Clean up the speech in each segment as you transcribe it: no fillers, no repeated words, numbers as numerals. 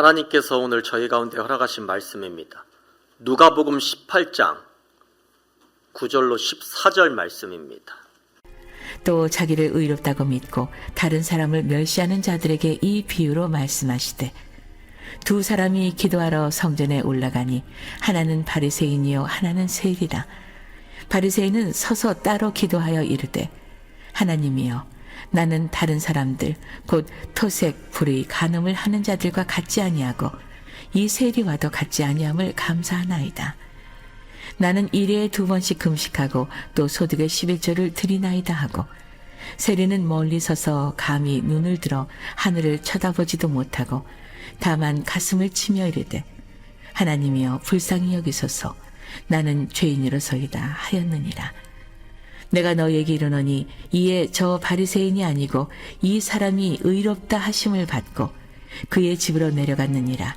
하나님께서 오늘 저희 가운데 허락하신 말씀입니다. 누가복음 18장 9절로 14절 말씀입니다. 또 자기를 의롭다고 믿고 다른 사람을 멸시하는 자들에게 이 비유로 말씀하시되, 두 사람이 기도하러 성전에 올라가니 하나는 바리새인이요 하나는 세리라. 바리새인은 서서 따로 기도하여 이르되, 하나님이여, 나는 다른 사람들 곧 토색, 불의, 간음을 하는 자들과 같지 아니하고 이 세리와도 같지 아니함을 감사하나이다. 나는 일회에 2번씩 금식하고 또 소득의 11조를 드리나이다 하고, 세리는 멀리 서서 감히 눈을 들어 하늘을 쳐다보지도 못하고 다만 가슴을 치며 이르되, 하나님이여 불쌍히 여기소서, 나는 죄인이로소이다 하였느니라. 내가 너희에게 이르노니 이에 저 바리새인이 아니고 이 사람이 의롭다 하심을 받고 그의 집으로 내려갔느니라.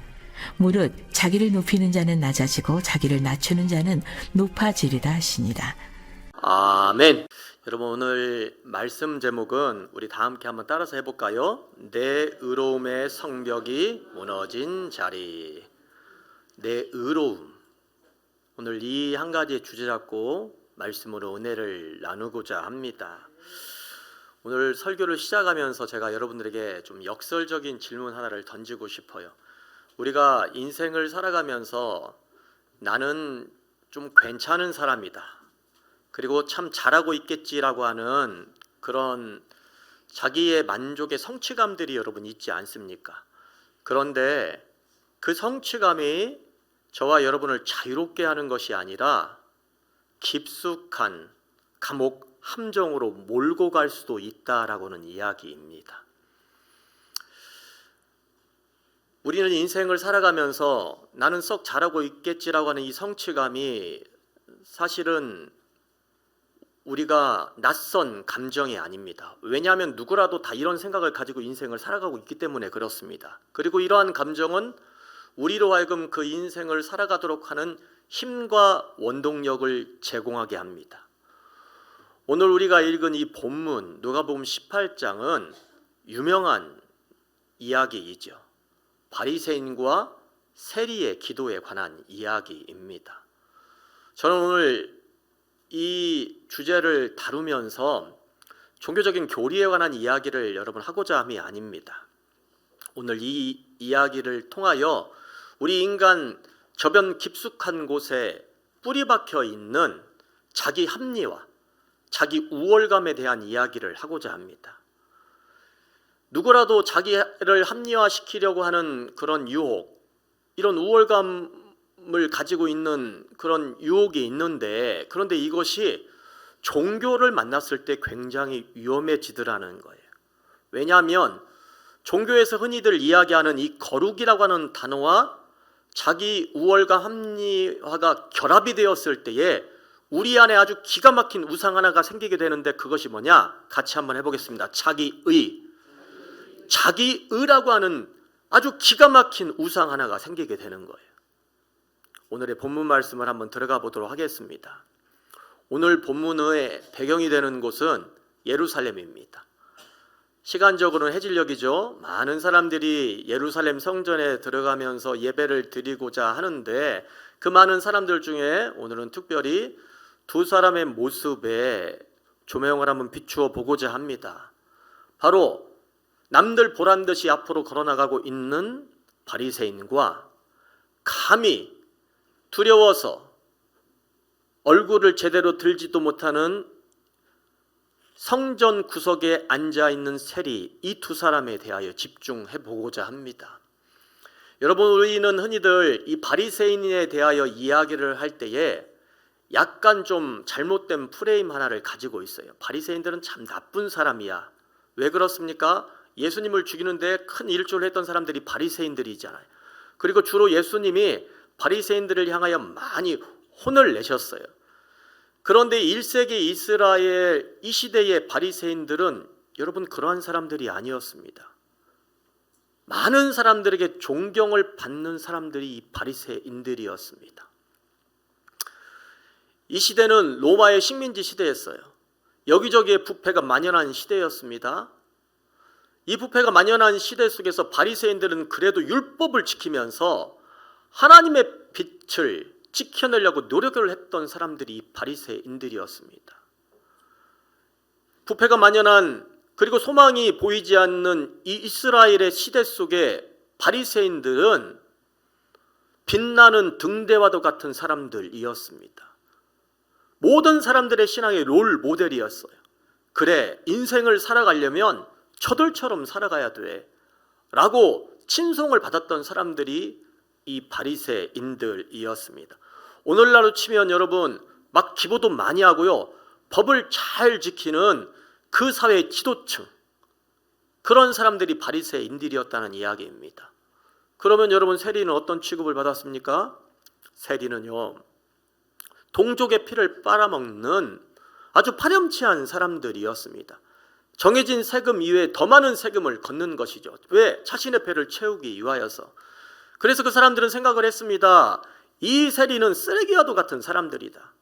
무릇 자기를 높이는 자는 낮아지고 자기를 낮추는 자는 높아지리라 하시니라. 아멘. 여러분, 오늘 말씀 제목은 우리 다 함께 한번 따라서 해볼까요? 내 의로움의 성벽이 무너진 자리. 내 의로움. 오늘 이 한 가지의 주제 잡고 말씀으로 은혜를 나누고자 합니다. 오늘 설교를 시작하면서 제가 여러분들에게 좀 역설적인 질문 하나를 던지고 싶어요. 우리가 인생을 살아가면서 나는 좀 괜찮은 사람이다, 그리고 참 잘하고 있겠지라고 하는 그런 자기의 만족의 성취감들이 여러분 있지 않습니까? 그런데 그 성취감이 저와 여러분을 자유롭게 하는 것이 아니라 깊숙한 감옥 함정으로 몰고 갈 수도 있다라고는 이야기입니다. 우리는 인생을 살아가면서 나는 썩 잘하고 있겠지라고 하는 이 성취감이 사실은 우리가 낯선 감정이 아닙니다. 왜냐하면 누구라도 다 이런 생각을 가지고 인생을 살아가고 있기 때문에 그렇습니다. 그리고 이러한 감정은 우리로 하여금 그 인생을 살아가도록 하는 힘과 원동력을 제공하게 합니다. 오늘 우리가 읽은 이 본문 누가복음 18장은 유명한 이야기이죠. 바리새인과 세리의 기도에 관한 이야기입니다. 저는 오늘 이 주제를 다루면서 종교적인 교리에 관한 이야기를 여러분 하고자 함이 아닙니다. 오늘 이 이야기를 통하여 우리 인간 저변 깊숙한 곳에 뿌리 박혀 있는 자기 합리화, 자기 우월감에 대한 이야기를 하고자 합니다. 누구라도 자기를 합리화시키려고 하는 그런 유혹, 이런 우월감을 가지고 있는 그런 유혹이 있는데, 그런데 이것이 종교를 만났을 때 굉장히 위험해지더라는 거예요. 왜냐하면 종교에서 흔히들 이야기하는 이 거룩이라고 하는 단어와 자기 우월과 합리화가 결합이 되었을 때에 우리 안에 아주 기가 막힌 우상 하나가 생기게 되는데, 그것이 뭐냐? 같이 한번 해보겠습니다. 자기의라고 하는 아주 기가 막힌 우상 하나가 생기게 되는 거예요. 오늘의 본문 말씀을 한번 들어가 보도록 하겠습니다. 오늘 본문의 배경이 되는 곳은 예루살렘입니다. 시간적으로는 해질녘이죠. 많은 사람들이 예루살렘 성전에 들어가면서 예배를 드리고자 하는데, 그 많은 사람들 중에 오늘은 특별히 두 사람의 모습에 조명을 한번 비추어 보고자 합니다. 바로 남들 보란 듯이 앞으로 걸어나가고 있는 바리새인과 감히 두려워서 얼굴을 제대로 들지도 못하는 성전 구석에 앉아있는 세리, 이 두 사람에 대하여 집중해 보고자 합니다. 여러분, 우리는 흔히들 이 바리새인에 대하여 이야기를 할 때에 약간 좀 잘못된 프레임 하나를 가지고 있어요. 바리새인들은 참 나쁜 사람이야. 왜 그렇습니까? 예수님을 죽이는데 큰 일조를 했던 사람들이 바리새인들이잖아요. 그리고 주로 예수님이 바리새인들을 향하여 많이 혼을 내셨어요. 그런데 1세기 이스라엘 이 시대의 바리새인들은 여러분 그러한 사람들이 아니었습니다. 많은 사람들에게 존경을 받는 사람들이 이 바리새인들이었습니다. 이 시대는 로마의 식민지 시대였어요. 여기저기에 부패가 만연한 시대였습니다. 이 부패가 만연한 시대 속에서 바리새인들은 그래도 율법을 지키면서 하나님의 빛을 지켜내려고 노력을 했던 사람들이 바리새인들이었습니다. 부패가 만연한 그리고 소망이 보이지 않는 이 이스라엘의 시대 속에 바리새인들은 빛나는 등대와도 같은 사람들이었습니다. 모든 사람들의 신앙의 롤 모델이었어요. 그래, 인생을 살아가려면 저들처럼 살아가야 돼 라고 친송을 받았던 사람들이 이 바리새인들이었습니다. 오늘날로 치면 여러분 막 기도도 많이 하고요, 법을 잘 지키는 그 사회의 지도층, 그런 사람들이 바리새인들이었다는 이야기입니다. 그러면 여러분, 세리는 어떤 취급을 받았습니까? 세리는요, 동족의 피를 빨아먹는 아주 파렴치한 사람들이었습니다. 정해진 세금 이외에 더 많은 세금을 걷는 것이죠. 왜? 자신의 배를 채우기 위하여서. 그래서 그 사람들은 생각을 했습니다. 이 세리는 쓰레기와도 같은 사람들이다.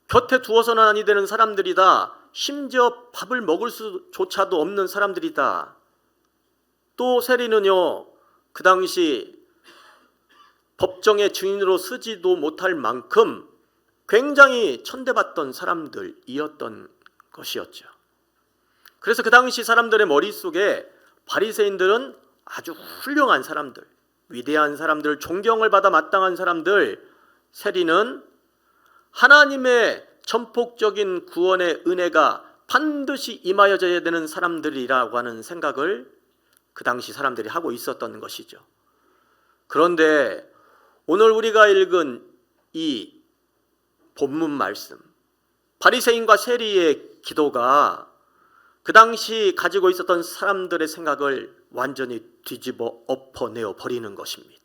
곁에 두어서는 아니 되는 사람들이다. 심지어 밥을 먹을 수조차도 없는 사람들이다. 또 세리는요, 그 당시 법정의 증인으로 쓰지도 못할 만큼 굉장히 천대받던 사람들이었던 것이었죠. 그래서 그 당시 사람들의 머릿속에 바리새인들은 아주 훌륭한 사람들, 위대한 사람들, 존경을 받아 마땅한 사람들, 세리는 하나님의 전폭적인 구원의 은혜가 반드시 임하여져야 되는 사람들이라고 하는 생각을 그 당시 사람들이 하고 있었던 것이죠. 그런데 오늘 우리가 읽은 이 본문 말씀, 바리새인과 세리의 기도가 그 당시 가지고 있었던 사람들의 생각을 완전히 뒤집어 엎어내어 버리는 것입니다.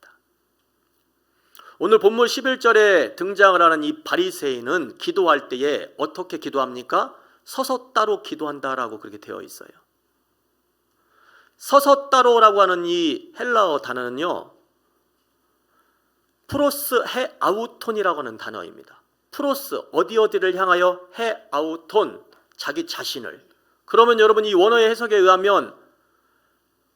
오늘 본문 11절에 등장을 하는 이 바리새인은 기도할 때에 어떻게 기도합니까? 서서 따로 기도한다라고 그렇게 되어 있어요. 서서 따로라고 하는 이 헬라어 단어는요, 프로스 해 아우톤이라고 하는 단어입니다. 프로스, 어디를 향하여, 해 아우톤, 자기 자신을. 그러면 여러분, 이 원어의 해석에 의하면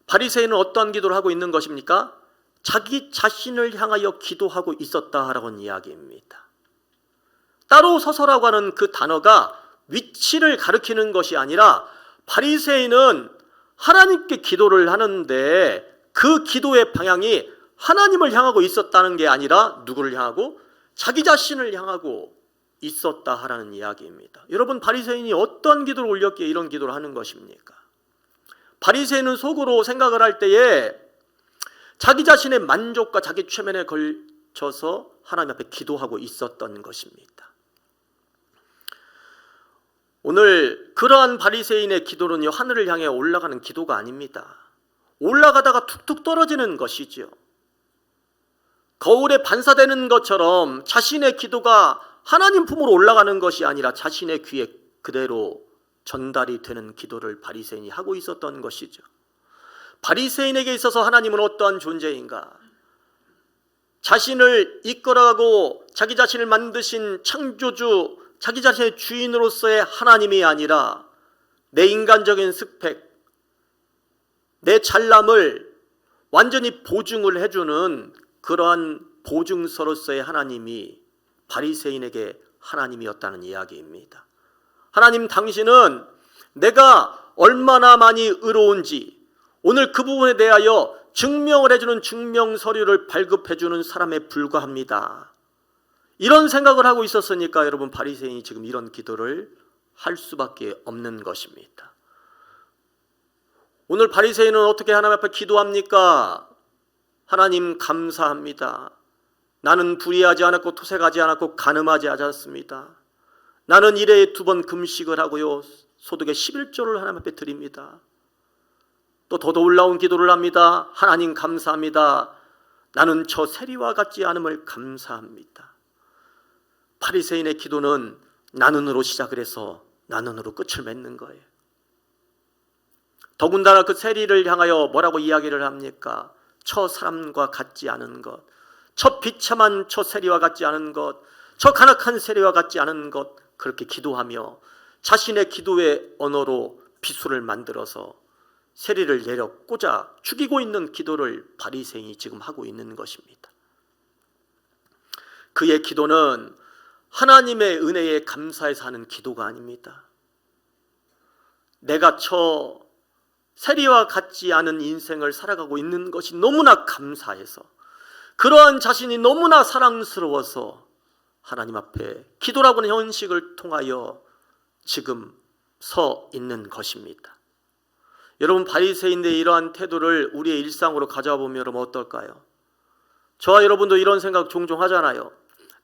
바리새인은 어떠한 기도를 하고 있는 것입니까? 자기 자신을 향하여 기도하고 있었다라는 이야기입니다. 따로 서서라고 하는 그 단어가 위치를 가리키는 것이 아니라 바리새인은 하나님께 기도를 하는데 그 기도의 방향이 하나님을 향하고 있었다는 게 아니라 누구를 향하고? 자기 자신을 향하고 있었다 하라는 이야기입니다. 여러분, 바리새인이 어떤 기도를 올렸기에 이런 기도를 하는 것입니까? 바리새인은 속으로 생각을 할 때에 자기 자신의 만족과 자기 최면에 걸쳐서 하나님 앞에 기도하고 있었던 것입니다. 오늘 그러한 바리새인의 기도는요, 하늘을 향해 올라가는 기도가 아닙니다. 올라가다가 툭툭 떨어지는 것이죠. 거울에 반사되는 것처럼 자신의 기도가 하나님 품으로 올라가는 것이 아니라 자신의 귀에 그대로 전달이 되는 기도를 바리새인이 하고 있었던 것이죠. 바리새인에게 있어서 하나님은 어떠한 존재인가? 자신을 이끌어가고 자기 자신을 만드신 창조주, 자기 자신의 주인으로서의 하나님이 아니라 내 인간적인 스펙, 내 잘남을 완전히 보증을 해주는 그러한 보증서로서의 하나님이 바리새인에게 하나님이었다는 이야기입니다. 하나님, 당신은 내가 얼마나 많이 의로운지 오늘 그 부분에 대하여 증명을 해주는 증명 서류를 발급해주는 사람에 불과합니다. 이런 생각을 하고 있었으니까 여러분, 바리새인이 지금 이런 기도를 할 수밖에 없는 것입니다. 오늘 바리새인은 어떻게 하나님 앞에 기도합니까? 하나님, 감사합니다. 나는 불의하지 않았고 토색하지 않았고 간음하지 않았습니다. 나는 1회에 2번 금식을 하고요, 소득의 11조를 하나님 앞에 드립니다. 또 더더 올라온 기도를 합니다. 하나님, 감사합니다. 나는 저 세리와 같지 않음을 감사합니다. 바리새인의 기도는 나는으로 시작을 해서 나는으로 끝을 맺는 거예요. 더군다나 그 세리를 향하여 뭐라고 이야기를 합니까? 저 사람과 같지 않은 것, 저 비참한 저 세리와 같지 않은 것, 저 간악한 세리와 같지 않은 것, 그렇게 기도하며 자신의 기도의 언어로 비수를 만들어서 세리를 내려 꽂아 죽이고 있는 기도를 바리새인이 지금 하고 있는 것입니다. 그의 기도는 하나님의 은혜에 감사해서 하는 기도가 아닙니다. 내가 저 세리와 같지 않은 인생을 살아가고 있는 것이 너무나 감사해서, 그러한 자신이 너무나 사랑스러워서 하나님 앞에 기도라고 하는 형식을 통하여 지금 서 있는 것입니다. 여러분, 바리새인들의 이러한 태도를 우리의 일상으로 가져와 보면 여러분 어떨까요? 저와 여러분도 이런 생각 종종 하잖아요.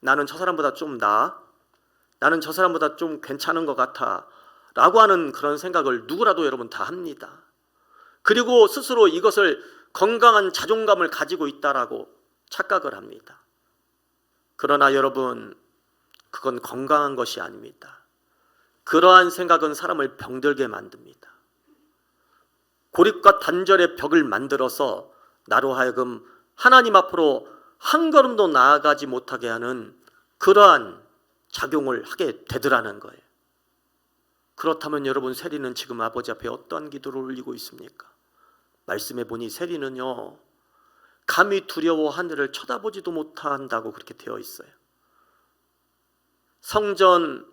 나는 저 사람보다 좀 나아, 나는 저 사람보다 좀 괜찮은 것 같아 라고 하는 그런 생각을 누구라도 여러분 다 합니다. 그리고 스스로 이것을 건강한 자존감을 가지고 있다라고 착각을 합니다. 그러나 여러분, 그건 건강한 것이 아닙니다. 그러한 생각은 사람을 병들게 만듭니다. 고립과 단절의 벽을 만들어서 나로 하여금 하나님 앞으로 한 걸음도 나아가지 못하게 하는 그러한 작용을 하게 되더라는 거예요. 그렇다면 여러분, 세리는 지금 아버지 앞에 어떠한 기도를 올리고 있습니까? 말씀해 보니 세리는요, 감히 두려워 하늘을 쳐다보지도 못한다고 그렇게 되어 있어요. 성전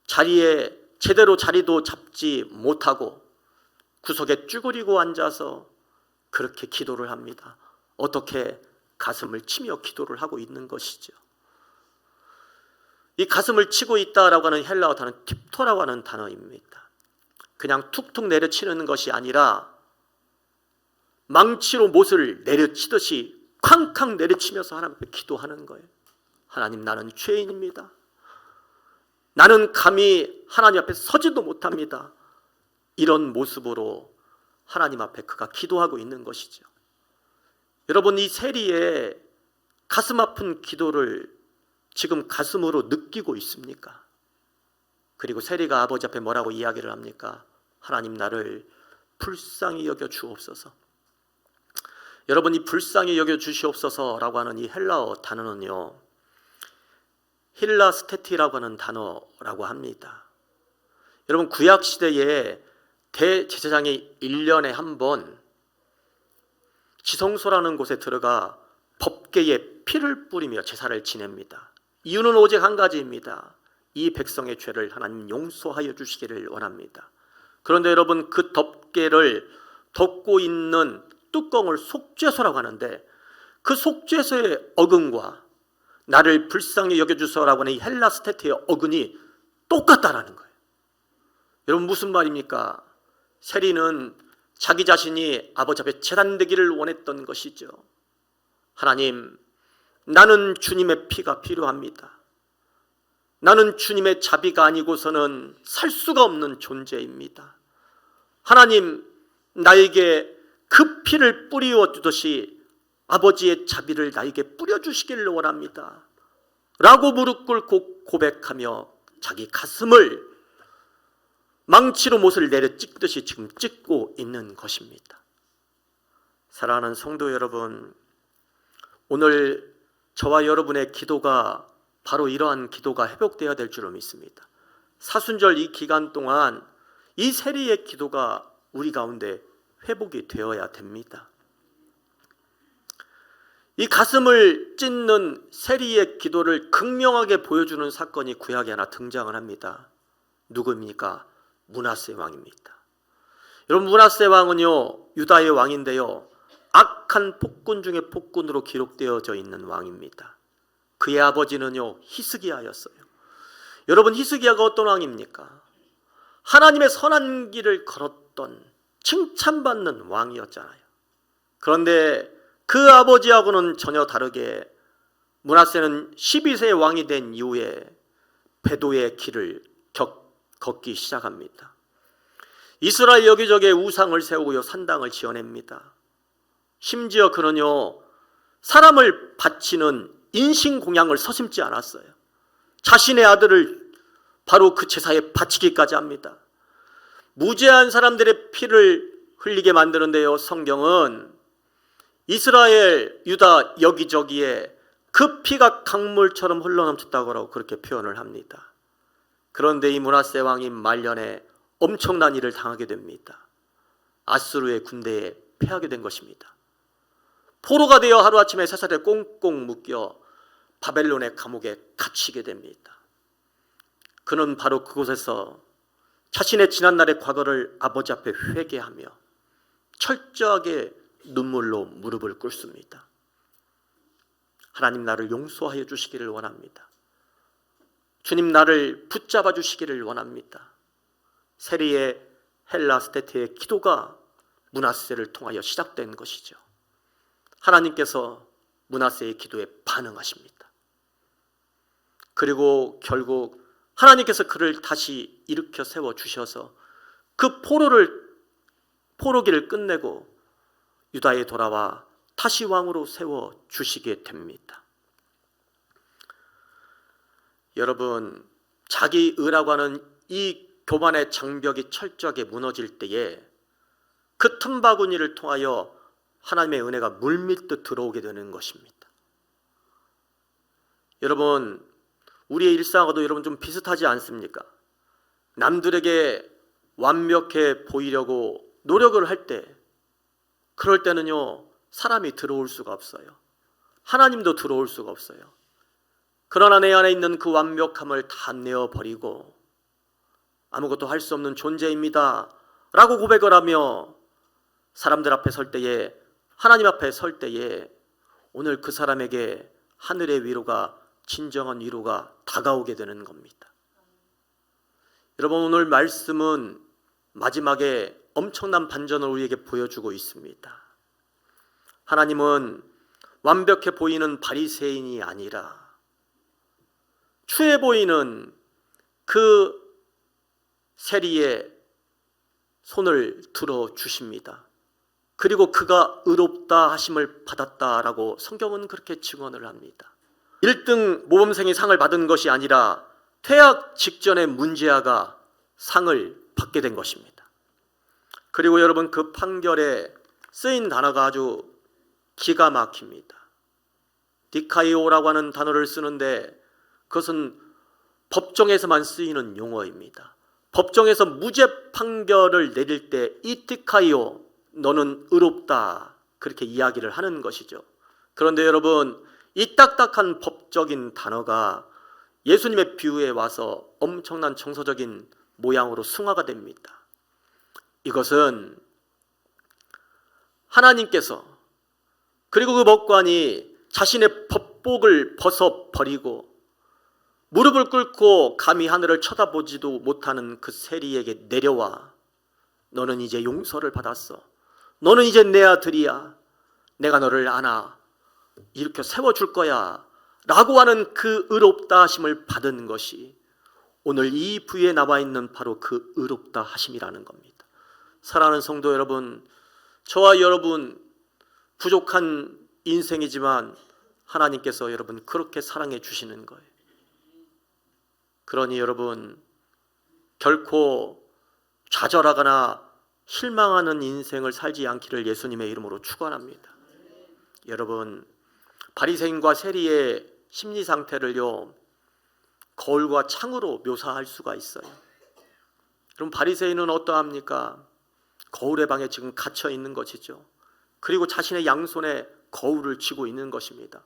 자리에 제대로 자리도 잡지 못하고 구석에 쭈그리고 앉아서 그렇게 기도를 합니다. 어떻게? 가슴을 치며 기도를 하고 있는 것이죠. 이 가슴을 치고 있다라고 하는 헬라어 단어는 팁토라고 하는 단어입니다. 그냥 툭툭 내려치는 것이 아니라 망치로 못을 내려치듯이 쾅쾅 내려치면서 하나님 앞에 기도하는 거예요. 하나님, 나는 죄인입니다. 나는 감히 하나님 앞에 서지도 못합니다. 이런 모습으로 하나님 앞에 그가 기도하고 있는 것이죠. 여러분, 이 세리의 가슴 아픈 기도를 지금 가슴으로 느끼고 있습니까? 그리고 세리가 아버지 앞에 뭐라고 이야기를 합니까? 하나님, 나를 불쌍히 여겨 주옵소서. 여러분, 이 불쌍히 여겨 주시옵소서라고 하는 이 헬라어 단어는요, 힐라스테티라고 하는 단어라고 합니다. 여러분, 구약 시대에 대제사장이 1년에 한 번 지성소라는 곳에 들어가 법궤에 피를 뿌리며 제사를 지냅니다. 이유는 오직 한 가지입니다. 이 백성의 죄를 하나님 용서하여 주시기를 원합니다. 그런데 여러분, 그 덮개를 덮고 있는 뚜껑을 속죄소라고 하는데, 그 속죄소의 어근과 나를 불쌍히 여겨주소라고 하는 이 헬라스테트의 어근이 똑같다라는 거예요. 여러분, 무슨 말입니까? 세리는 자기 자신이 아버지 앞에 제단되기를 원했던 것이죠. 하나님, 나는 주님의 피가 필요합니다. 나는 주님의 자비가 아니고서는 살 수가 없는 존재입니다. 하나님, 나에게 그 피를 뿌리워 주듯이 아버지의 자비를 나에게 뿌려주시기를 원합니다 라고 무릎 꿇고 고백하며 자기 가슴을 망치로 못을 내려 찍듯이 지금 찍고 있는 것입니다. 사랑하는 성도 여러분, 오늘 저와 여러분의 기도가 바로 이러한 기도가 회복되어야 될 줄로 믿습니다. 사순절 이 기간 동안 이 세리의 기도가 우리 가운데 회복이 되어야 됩니다. 이 가슴을 찢는 세리의 기도를 극명하게 보여주는 사건이 구약에 하나 등장을 합니다. 누구입니까? 므낫세 왕입니다. 여러분, 므낫세 왕은요, 유다의 왕인데요, 악한 폭군 중에 폭군으로 기록되어져 있는 왕입니다. 그의 아버지는요, 히스기야였어요. 여러분, 히스기야가 어떤 왕입니까? 하나님의 선한 길을 걸었던 칭찬받는 왕이었잖아요. 그런데 그 아버지하고는 전혀 다르게 므낫세는 12세 왕이 된 이후에 배도의 길을 걷기 시작합니다. 이스라엘 여기저기에 우상을 세우고요, 산당을 지어냅니다. 심지어 그는요, 사람을 바치는 인신공양을 서슴지 않았어요. 자신의 아들을 바로 그 제사에 바치기까지 합니다. 무죄한 사람들의 피를 흘리게 만드는데요, 성경은 이스라엘, 유다 여기저기에 그 피가 강물처럼 흘러넘쳤다고 그렇게 표현을 합니다. 그런데 이 므낫세 왕이 말년에 엄청난 일을 당하게 됩니다. 아수르의 군대에 패하게 된 것입니다. 포로가 되어 하루아침에 사살에 꽁꽁 묶여 바벨론의 감옥에 갇히게 됩니다. 그는 바로 그곳에서 자신의 지난날의 과거를 아버지 앞에 회개하며 철저하게 눈물로 무릎을 꿇습니다. 하나님, 나를 용서하여 주시기를 원합니다. 주님, 나를 붙잡아 주시기를 원합니다. 세리의 헬라스테테의 기도가 므낫세를 통하여 시작된 것이죠. 하나님께서 므낫세의 기도에 반응하십니다. 그리고 결국 하나님께서 그를 다시 일으켜 세워 주셔서 그 포로기를 끝내고 유다에 돌아와 다시 왕으로 세워 주시게 됩니다. 여러분, 자기 의라고 하는 이 교만의 장벽이 철저하게 무너질 때에 그 틈바구니를 통하여 하나님의 은혜가 물밀듯 들어오게 되는 것입니다. 여러분, 우리의 일상하고도 여러분 좀 비슷하지 않습니까? 남들에게 완벽해 보이려고 노력을 할 때, 그럴 때는요, 사람이 들어올 수가 없어요. 하나님도 들어올 수가 없어요. 그러나 내 안에 있는 그 완벽함을 다 내어버리고 아무것도 할 수 없는 존재입니다 라고 고백을 하며 사람들 앞에 설 때에, 하나님 앞에 설 때에 오늘 그 사람에게 하늘의 위로가, 진정한 위로가 다가오게 되는 겁니다. 여러분, 오늘 말씀은 마지막에 엄청난 반전을 우리에게 보여주고 있습니다. 하나님은 완벽해 보이는 바리새인이 아니라 추해 보이는 그 세리의 손을 들어 주십니다. 그리고 그가 의롭다 하심을 받았다라고 성경은 그렇게 증언을 합니다. 1등 모범생이 상을 받은 것이 아니라 퇴학 직전의 문제아가 상을 받게 된 것입니다. 그리고 여러분, 그 판결에 쓰인 단어가 아주 기가 막힙니다. 디카이오라고 하는 단어를 쓰는데 그것은 법정에서만 쓰이는 용어입니다. 법정에서 무죄 판결을 내릴 때 이 디카이오, 너는 의롭다, 그렇게 이야기를 하는 것이죠. 그런데 여러분, 이 딱딱한 법적인 단어가 예수님의 비유에 와서 엄청난 정서적인 모양으로 승화가 됩니다. 이것은 하나님께서, 그리고 그 법관이 자신의 법복을 벗어버리고 무릎을 꿇고 감히 하늘을 쳐다보지도 못하는 그 세리에게 내려와, 너는 이제 용서를 받았어, 너는 이제 내 아들이야, 내가 너를 안아 일으켜 세워줄 거야 라고 하는 그 의롭다 하심을 받은 것이 오늘 이 부위에 나와 있는 바로 그 의롭다 하심이라는 겁니다. 사랑하는 성도 여러분, 저와 여러분 부족한 인생이지만 하나님께서 여러분 그렇게 사랑해 주시는 거예요. 그러니 여러분, 결코 좌절하거나 실망하는 인생을 살지 않기를 예수님의 이름으로 축원합니다. 여러분, 바리새인과 세리의 심리 상태를요, 거울과 창으로 묘사할 수가 있어요. 그럼 바리새인은 어떠합니까? 거울의 방에 지금 갇혀 있는 것이죠. 그리고 자신의 양손에 거울을 쥐고 있는 것입니다.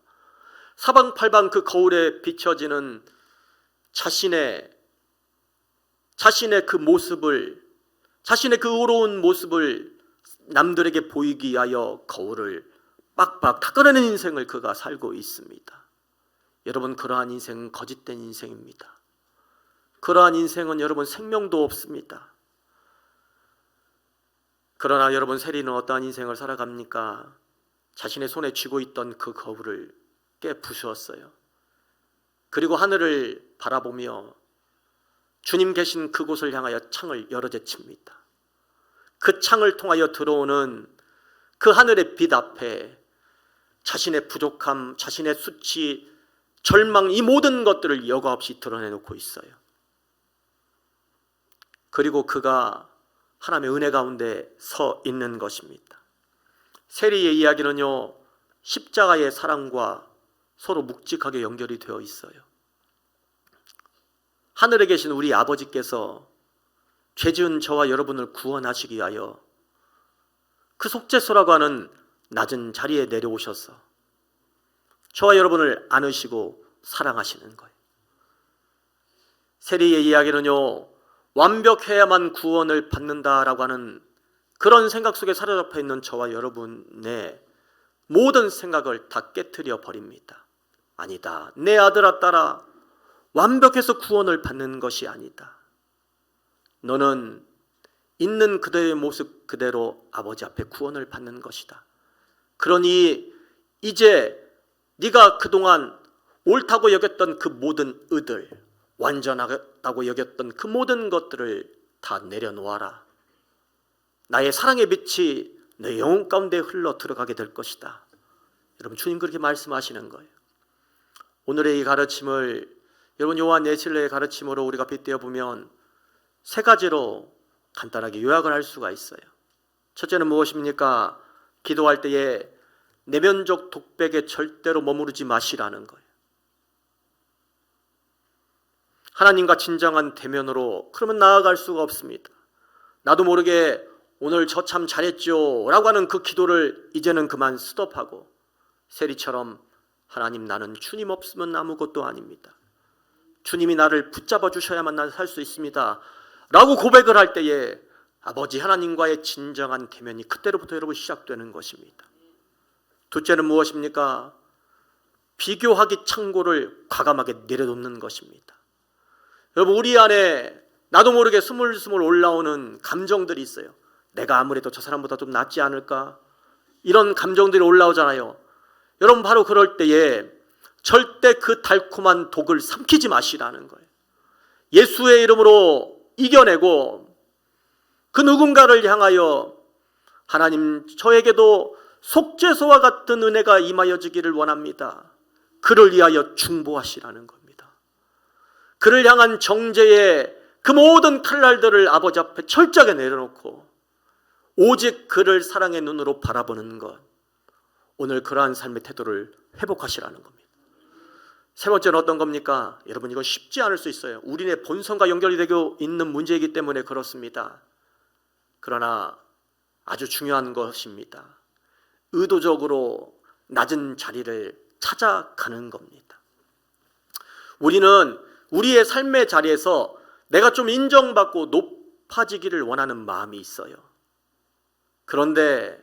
사방팔방 그 거울에 비춰지는 자신의 그 모습을, 자신의 그 의로운 모습을 남들에게 보이기 위하여 거울을 빡빡 닦아내는 인생을 그가 살고 있습니다. 여러분, 그러한 인생은 거짓된 인생입니다. 그러한 인생은 여러분 생명도 없습니다. 그러나 여러분, 세리는 어떠한 인생을 살아갑니까? 자신의 손에 쥐고 있던 그 거울을 깨부수었어요. 그리고 하늘을 바라보며 주님 계신 그곳을 향하여 창을 열어 제칩니다. 그 창을 통하여 들어오는 그 하늘의 빛 앞에 자신의 부족함, 자신의 수치, 절망, 이 모든 것들을 여과 없이 드러내놓고 있어요. 그리고 그가 하나님의 은혜 가운데 서 있는 것입니다. 세리의 이야기는요, 십자가의 사랑과 서로 묵직하게 연결이 되어 있어요. 하늘에 계신 우리 아버지께서 죄 지은 저와 여러분을 구원하시기 위하여 그 속죄소라고 하는 낮은 자리에 내려오셔서 저와 여러분을 안으시고 사랑하시는 거예요. 세리의 이야기는요, 완벽해야만 구원을 받는다라고 하는 그런 생각 속에 사로잡혀 있는 저와 여러분의 모든 생각을 다 깨트려 버립니다. 아니다. 내 아들아 딸아, 완벽해서 구원을 받는 것이 아니다. 너는 있는 그대의 모습 그대로 아버지 앞에 구원을 받는 것이다. 그러니 이제 네가 그동안 옳다고 여겼던 그 모든 의들, 완전하다고 여겼던 그 모든 것들을 다 내려놓아라. 나의 사랑의 빛이 내 영혼 가운데 흘러 들어가게 될 것이다. 여러분, 주님 그렇게 말씀하시는 거예요. 오늘의 이 가르침을 여러분 요한 예실레의 가르침으로 우리가 빗대어 보면 세 가지로 간단하게 요약을 할 수가 있어요. 첫째는 무엇입니까? 기도할 때에 내면적 독백에 절대로 머무르지 마시라는 거예요. 하나님과 진정한 대면으로 그러면 나아갈 수가 없습니다. 나도 모르게 오늘 저 참 잘했죠 라고 하는 그 기도를 이제는 그만 스톱하고 세리처럼 하나님, 나는 주님 없으면 아무것도 아닙니다. 주님이 나를 붙잡아 주셔야만 나는 살 수 있습니다 라고 고백을 할 때에 아버지 하나님과의 진정한 대면이 그때로부터 여러분 시작되는 것입니다. 둘째는 무엇입니까? 비교하기 창고를 과감하게 내려놓는 것입니다. 여러분, 우리 안에 나도 모르게 스물스물 올라오는 감정들이 있어요. 내가 아무래도 저 사람보다 좀 낫지 않을까? 이런 감정들이 올라오잖아요. 여러분, 바로 그럴 때에 절대 그 달콤한 독을 삼키지 마시라는 거예요. 예수의 이름으로 이겨내고 그 누군가를 향하여 하나님, 저에게도 속죄소와 같은 은혜가 임하여지기를 원합니다. 그를 위하여 중보하시라는 겁니다. 그를 향한 정죄의 그 모든 칼날들을 아버지 앞에 철저하게 내려놓고 오직 그를 사랑의 눈으로 바라보는 것, 오늘 그러한 삶의 태도를 회복하시라는 겁니다. 세 번째는 어떤 겁니까? 여러분, 이건 쉽지 않을 수 있어요. 우리의 본성과 연결이 되고 있는 문제이기 때문에 그렇습니다. 그러나 아주 중요한 것입니다. 의도적으로 낮은 자리를 찾아가는 겁니다. 우리는 우리의 삶의 자리에서 내가 좀 인정받고 높아지기를 원하는 마음이 있어요. 그런데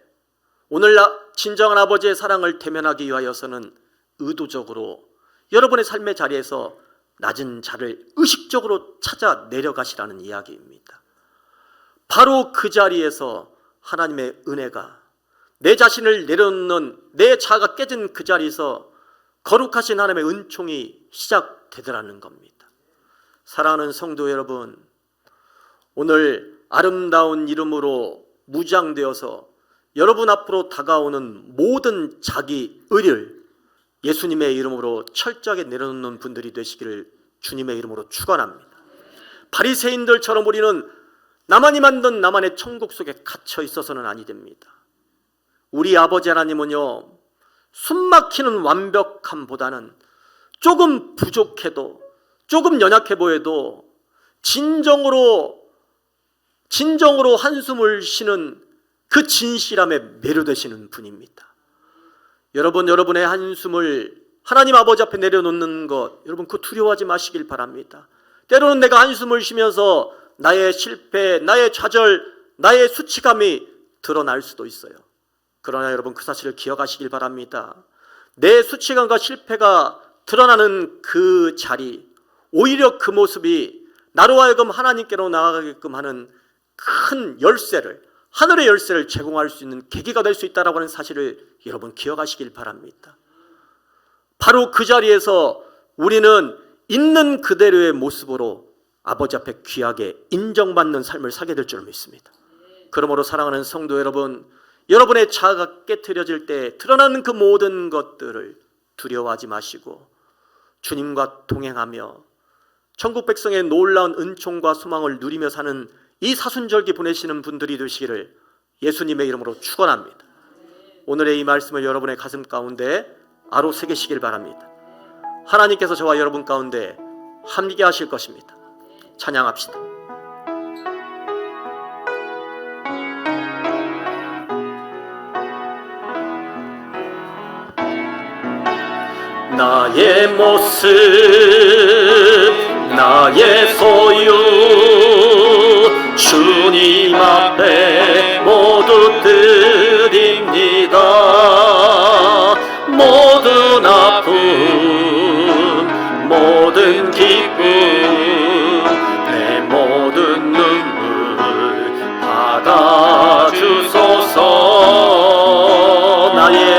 오늘 진정한 아버지의 사랑을 대면하기 위하여서는 의도적으로 여러분의 삶의 자리에서 낮은 자를 의식적으로 찾아 내려가시라는 이야기입니다. 바로 그 자리에서 하나님의 은혜가 내 자신을 내려놓는 내 자아가 깨진 그 자리에서 거룩하신 하나님의 은총이 시작되더라는 겁니다. 사랑하는 성도 여러분, 오늘 아름다운 이름으로 무장되어서 여러분 앞으로 다가오는 모든 자기 의를 예수님의 이름으로 철저하게 내려놓는 분들이 되시기를 주님의 이름으로 축원합니다. 바리새인들처럼 우리는 나만이 만든 나만의 천국 속에 갇혀 있어서는 아니 됩니다. 우리 아버지 하나님은요, 숨막히는 완벽함보다는 조금 부족해도, 조금 연약해 보여도 진정으로 한숨을 쉬는 그 진실함에 매료되시는 분입니다. 여러분의 한숨을 하나님 아버지 앞에 내려놓는 것, 여러분 그 두려워하지 마시길 바랍니다. 때로는 내가 한숨을 쉬면서 나의 실패, 나의 좌절, 나의 수치감이 드러날 수도 있어요. 그러나 여러분 그 사실을 기억하시길 바랍니다. 내 수치감과 실패가 드러나는 그 자리, 오히려 그 모습이 나로 하여금 하나님께로 나아가게끔 하는 큰 열쇠를, 하늘의 열쇠를 제공할 수 있는 계기가 될 수 있다는 하는 사실을 여러분 기억하시길 바랍니다. 바로 그 자리에서 우리는 있는 그대로의 모습으로 아버지 앞에 귀하게 인정받는 삶을 살게 될 줄 믿습니다. 그러므로 사랑하는 성도 여러분, 여러분의 자아가 깨트려질 때 드러나는 그 모든 것들을 두려워하지 마시고 주님과 동행하며 천국 백성의 놀라운 은총과 소망을 누리며 사는 이 사순절기 보내시는 분들이 되시기를 예수님의 이름으로 축원합니다. 오늘의 이 말씀을 여러분의 가슴 가운데 아로 새기시길 바랍니다. 하나님께서 저와 여러분 가운데 함께 하실 것입니다. 찬양합시다. 나의 모습 나의 소유 주님 앞에 모두 드립니다. 모든 아픔 모든 기쁨 내 모든 눈물 받아주소서. 나의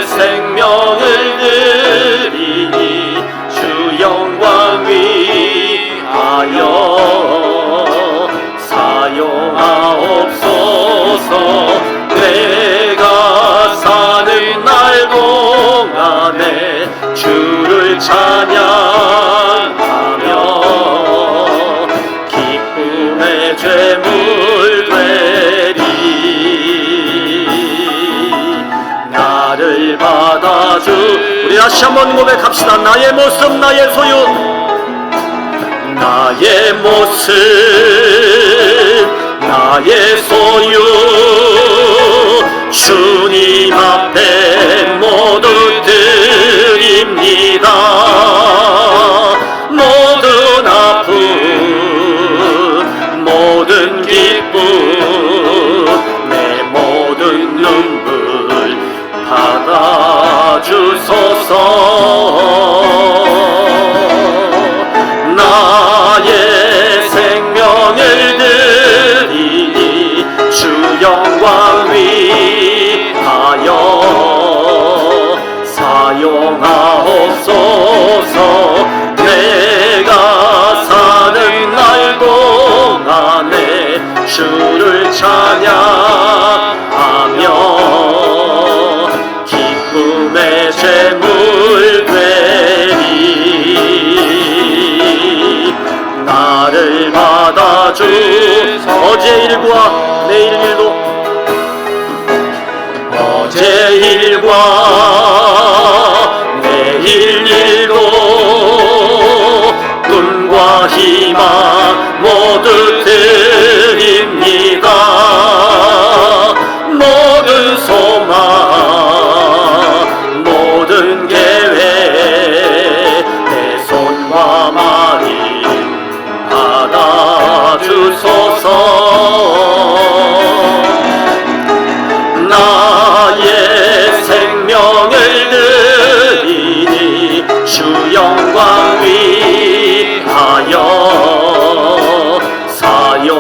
생명을 드리니 주 영광 위하여 사용하옵소서. 내가 사는 날 동안에 주를 찬양하며 기쁨의 제물 되리. 나를 받아주. 우리 다시 한번 고백합시다. 나의 모습 나의 소유 나의 모습 나의 소유 주님 앞에 모두 드립니다. 모든 아픔 모든 기쁨 내 모든 눈물 받아주소서. 나의 생명을 드리니 주 영광 위하여 사용하옵소서. 내가 사는 날 동안에 주를 찬양하며 기쁨의 제물 되리. 나를 받아주. 어제 일과 내일 일도 어제 일과 내일 일도 꿈과 희망 모두 드립니다. 모든 소망 모든 계획 내 손과 마음 받아주소서. 나의 생명을 드리니 주 영광 위하여 사용하옵소서.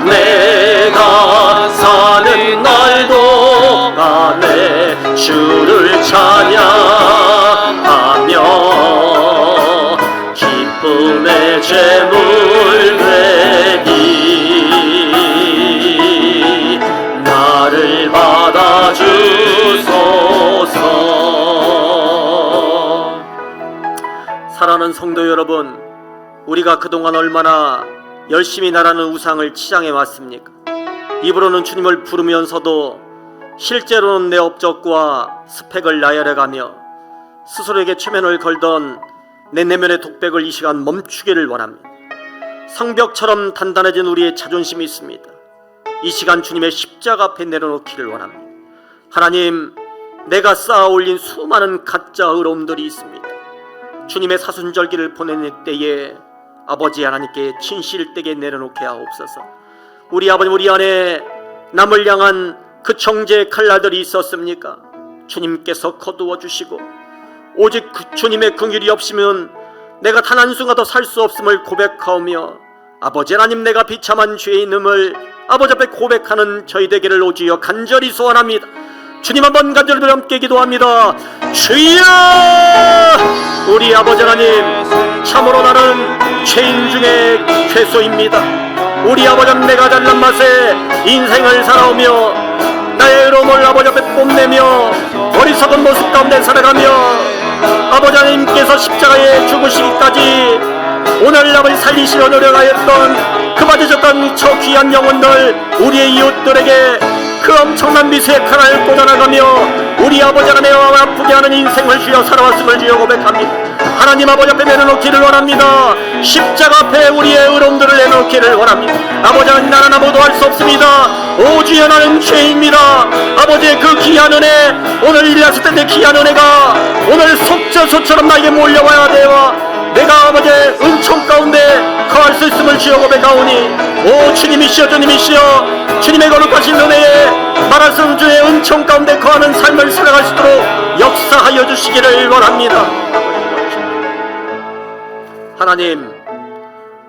내가 사는 날 동안에 주를 찬양하며 기쁨의 제물 되리. 나를 받아주소서. 사랑하는 성도 여러분, 우리가 그동안 얼마나 열심히 나라는 우상을 치장해 왔습니까? 입으로는 주님을 부르면서도 실제로는 내 업적과 스펙을 나열해가며 스스로에게 최면을 걸던 내 내면의 독백을 이 시간 멈추기를 원합니다. 성벽처럼 단단해진 우리의 자존심이 있습니다. 이 시간 주님의 십자가 앞에 내려놓기를 원합니다. 하나님, 내가 쌓아 올린 수많은 가짜 의로움들이 있습니다. 주님의 사순절기를 보내는 때에 아버지 하나님께 진실되게 내려놓게 하옵소서. 우리 아버님, 우리 안에 남을 향한 그 정죄의 칼날들이 있었습니까? 주님께서 거두어 주시고 오직 그 주님의 긍휼이 없으면 내가 단 한순간도 살 수 없음을 고백하오며 아버지 하나님, 내가 비참한 죄인임을 아버지 앞에 고백하는 저희 되기를 오주여 간절히 소원합니다. 주님 한번 간절히 함께 기도합니다. 주여! 우리 아버지 하나님, 참으로 나는 죄인 중에 죄소입니다. 우리 아버지 하나님, 내가 잘난 맛에 인생을 살아오며 나의 의로움을 아버지 앞에 뽐내며 어리석은 모습 가운데 살아가며 아버지 하나님께서 십자가에 죽으시기까지 오늘 아버지 살리시려 노력하였던 그 받으셨던 저 귀한 영혼들, 우리의 이웃들에게 그 엄청난 미수의 칼을 꽂아나가며 우리 아버지 하나님의 아프게 하는 인생을 주여 살아왔음을 주여 고백합니다. 하나님 아버지 앞에 내려놓기를 원합니다. 십자가 앞에 우리의 의로움들을 내놓게 주시기를 원합니다. 아버지 하나님, 나는 아무도 할 수 없습니다. 오직 나는 죄입니다. 아버지의 그 귀한 은혜, 오늘 일어났을 때 귀한 은혜가 오늘 속죄소처럼 나에게 몰려와야 돼요. 내가 아버지의 은총 가운데 거할 수 있음을 주여 고백하오니, 오 주님이시여, 주님이시여, 주님의 거룩하신 은혜에 말할 수 없는 주의 은총 가운데 거하는 삶을 살아갈 수 있도록 역사하여 주시기를 원합니다. 하나님,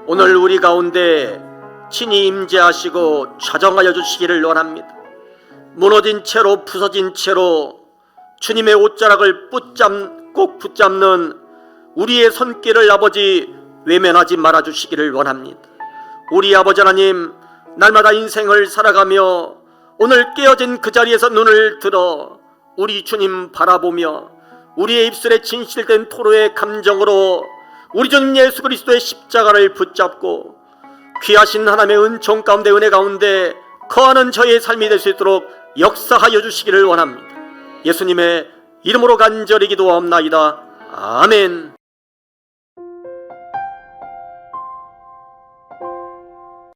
오늘 우리 가운데 친히 임재하시고 좌정하여 주시기를 원합니다. 무너진 채로, 부서진 채로 주님의 옷자락을 꼭 붙잡는 우리의 손길을 아버지 외면하지 말아 주시기를 원합니다. 우리 아버지 하나님, 날마다 인생을 살아가며 오늘 깨어진 그 자리에서 눈을 들어 우리 주님 바라보며 우리의 입술에 진실된 토로의 감정으로 우리 주님 예수 그리스도의 십자가를 붙잡고 귀하신 하나님의 은총 가운데, 은혜 가운데 거하는 저의 삶이 될 수 있도록 역사하여 주시기를 원합니다. 예수님의 이름으로 간절히 기도하옵나이다. 아멘.